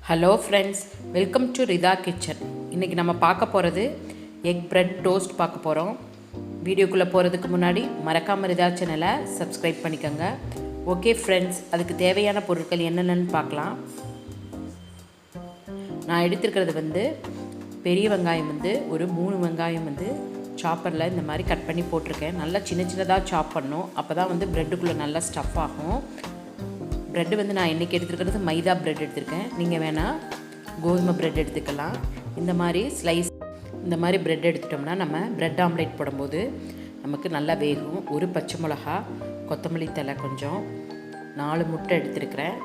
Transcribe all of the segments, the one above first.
Hello friends, welcome to Rida kitchen. இன்றைக்கி நம்ம பார்க்க போகிறது எக் பிரெட் டோஸ்ட் பார்க்க போகிறோம். வீடியோக்குள்ளே போகிறதுக்கு முன்னாடி மறக்காமல் ரிதா சேனலை சப்ஸ்கிரைப் பண்ணிக்கோங்க. ஓகே ஃப்ரெண்ட்ஸ், அதுக்கு தேவையான பொருட்கள் என்னென்னு பார்க்கலாம். நான் எடுத்துருக்கிறது பெரிய வெங்காயம் ஒரு 3 வெங்காயம் சாப்பரில் இந்த மாதிரி கட் பண்ணி போட்டிருக்கேன். நல்லா சின்ன சின்னதாக சாப் பண்ணணும், அப்போ தான் ப்ரெட்டுக்குள்ளே நல்லா ஸ்டஃப் ஆகும். ப்ரெட்டு நான் இன்றைக்கி எடுத்துருக்கிறது மைதா ப்ரெட் எடுத்திருக்கேன். நீங்கள் வேணால் கோதுமை ப்ரெட் எடுத்துக்கலாம். இந்த மாதிரி ஸ்லைஸ் இந்த மாதிரி ப்ரெட் எடுத்துட்டோம்னா நம்ம ப்ரெட் ஆம்லேட் போடும்போது நமக்கு நல்லா வேகும். ஒரு பச்சை மிளகா, கொத்தமல்லி தழை கொஞ்சம், 4 முட்டை எடுத்துருக்கிறேன்.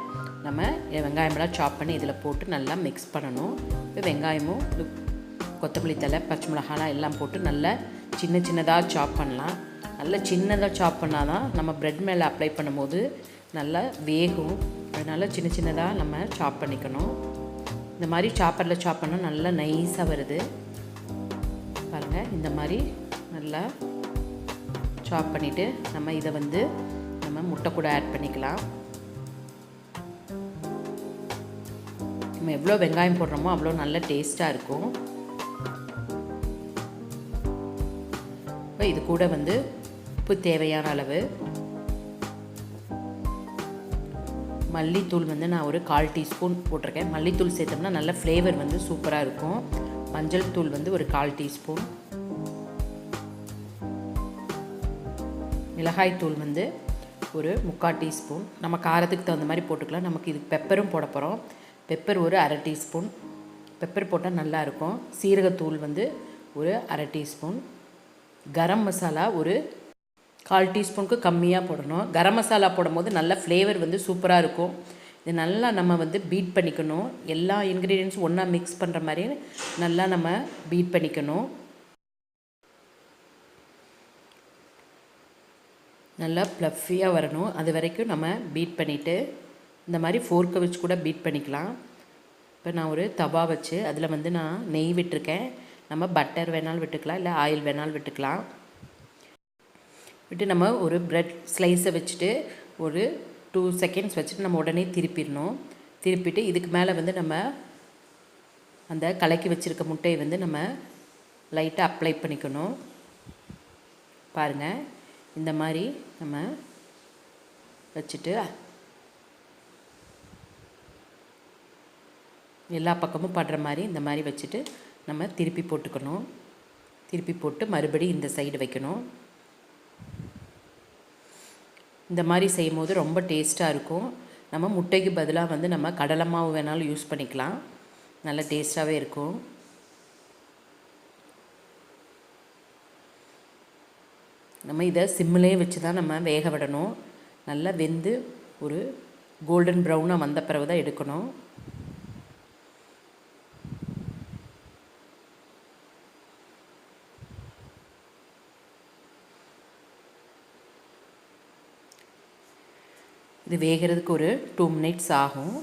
நம்ம வெங்காயமெல்லாம் சாப் பண்ணி இதில் போட்டு நல்லா மிக்ஸ் பண்ணணும். இப்போ வெங்காயமும் கொத்தமல்லி தழை, பச்சை மிளகாலாம் எல்லாம் போட்டு நல்லா சின்ன சின்னதாக சாப் பண்ணலாம். நல்லா சின்னதாக சாப் பண்ணால் தான் நம்ம ப்ரெட் மேலே அப்ளை பண்ணும்போது நல்லா வேகும். அதனால் சின்ன சின்னதாக நம்ம சாப் பண்ணிக்கணும். இந்த மாதிரி சாப்பரில் சாப் பண்ணால் நல்லா நைஸாக வருது பாருங்கள். இந்த மாதிரி நல்லா சாப் பண்ணிவிட்டு நம்ம இதை நம்ம முட்டை கூட ஆட் பண்ணிக்கலாம். நம்ம எவ்வளோ வெங்காயம் போடுறோமோ அவ்வளோ நல்ல டேஸ்ட்டாக இருக்கும். இப்போ இது கூட உப்பு தேவையான அளவு, மல்லித்தூள் நான் ஒரு 1/4 டீஸ்பூன் போட்டிருக்கேன். மல்லித்தூள் சேர்த்தோம்னா நல்ல ஃப்ளேவர் சூப்பராக இருக்கும். மஞ்சள் தூள் ஒரு 1/4 டீஸ்பூன், மிளகாய் தூள் ஒரு 3/4 டீஸ்பூன். நம்ம காரத்துக்கு தகுந்த மாதிரி போட்டுக்கலாம். நமக்கு இது பெப்பரும் போட போகிறோம். பெப்பர் ஒரு 1/2 டீஸ்பூன். பெப்பர் போட்டால் நல்லாயிருக்கும். சீரகத்தூள் ஒரு 1/2 டீஸ்பூன். கரம் மசாலா ஒரு 1/4 டீஸ்பூனுக்கு கம்மியாக போடணும். கரம் மசாலா போடும்போது நல்ல ஃப்ளேவர் சூப்பராக இருக்கும். இது நல்லா நம்ம பீட் பண்ணிக்கணும். எல்லா இன்க்ரீடியன்ஸும் ஒன்றா மிக்ஸ் பண்ணுற மாதிரி நல்லா நம்ம பீட் பண்ணிக்கணும். நல்லா ப்ளஃபியாக வரணும். அது வரைக்கும் நம்ம பீட் பண்ணிவிட்டு இந்த மாதிரி ஃபோர்க்கை வச்சு கூட பீட் பண்ணிக்கலாம். இப்போ நான் ஒரு தவா வச்சு அதில் நான் நெய் விட்டுருக்கேன். நம்ம பட்டர் வேணாலும் விட்டுக்கலாம், இல்லை ஆயில் வேணாலும் விட்டுக்கலாம். விட்டு நம்ம ஒரு ப்ரெட் ஸ்லைஸை வச்சுட்டு ஒரு 2 செகண்ட்ஸ் வச்சுட்டு நம்ம உடனே திருப்பிடணும். திருப்பிட்டு இதுக்கு மேலே நம்ம அந்த கலக்கி வச்சுருக்க முட்டையை நம்ம லைட்டாக அப்ளை பண்ணிக்கணும். பாருங்கள், இந்த மாதிரி நம்ம வச்சுட்டு எல்லா பக்கமும் படுற மாதிரி இந்த மாதிரி வச்சுட்டு நம்ம திருப்பி போட்டுக்கணும். திருப்பி போட்டு மறுபடியும் இந்த சைடு வைக்கணும். இந்த மாதிரி செய்யும் போது ரொம்ப டேஸ்ட்டாக இருக்கும். நம்ம முட்டைக்கு பதிலாக நம்ம கடலை மாவு வேணாலும் யூஸ் பண்ணிக்கலாம். நல்ல டேஸ்ட்டாகவே இருக்கும். நம்ம இதை சிம்மிலே வச்சு தான் நம்ம வேக விடணும். நல்லா வெந்து ஒரு கோல்டன் ப்ரௌனாக வந்த பிறகு தான் எடுக்கணும். இது வேகிறதுக்கு ஒரு 2 மினிட்ஸ் ஆகும்.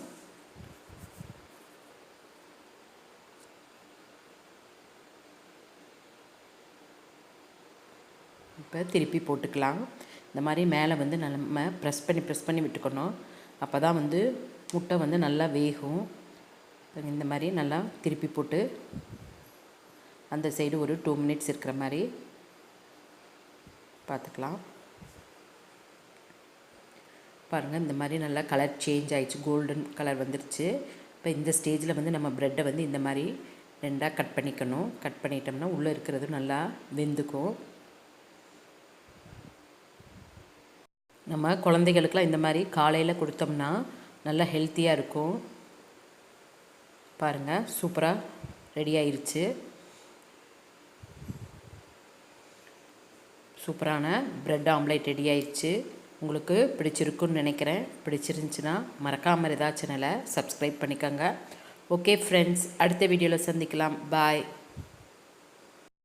இப்போ திருப்பி போட்டுக்கலாம். இந்த மாதிரி மேலே நம்ம ப்ரெஸ் பண்ணி விட்டுக்கணும். அப்போ தான் முட்டை நல்லா வேகும். இந்த மாதிரி நல்லா திருப்பி போட்டு அந்த சைடு ஒரு 2 மினிட்ஸ் இருக்கிற மாதிரி பார்த்துக்கலாம். பாருங்கள், இந்த மாதிரி நல்லா கலர் சேஞ்ச் ஆகிடுச்சு, கோல்டன் கலர் வந்துருச்சு. இப்போ இந்த ஸ்டேஜில் நம்ம ப்ரெட்டை இந்த மாதிரி 2ஆக கட் பண்ணிக்கணும். கட் பண்ணிட்டோம்னா உள்ளே இருக்கிறது நல்லா வெந்துக்கும். நம்ம குழந்தைகளுக்கெலாம் இந்த மாதிரி காலையில் கொடுத்தோம்னா நல்லா ஹெல்த்தியாக இருக்கும். பாருங்கள், சூப்பராக ரெடி ஆயிடுச்சு. சூப்பரான ப்ரெட் ஆம்லேட் ரெடி ஆயிடுச்சு. உங்களுக்கு பிடிச்சிருக்குன்னு நினைக்கிறேன். பிடிச்சிருந்துச்சுன்னா மறக்காமல் ரிதா சேனலை சப்ஸ்கிரைப் பண்ணிக்கோங்க. ஓகே ஃப்ரெண்ட்ஸ், அடுத்த வீடியோவில் சந்திக்கலாம். பாய்.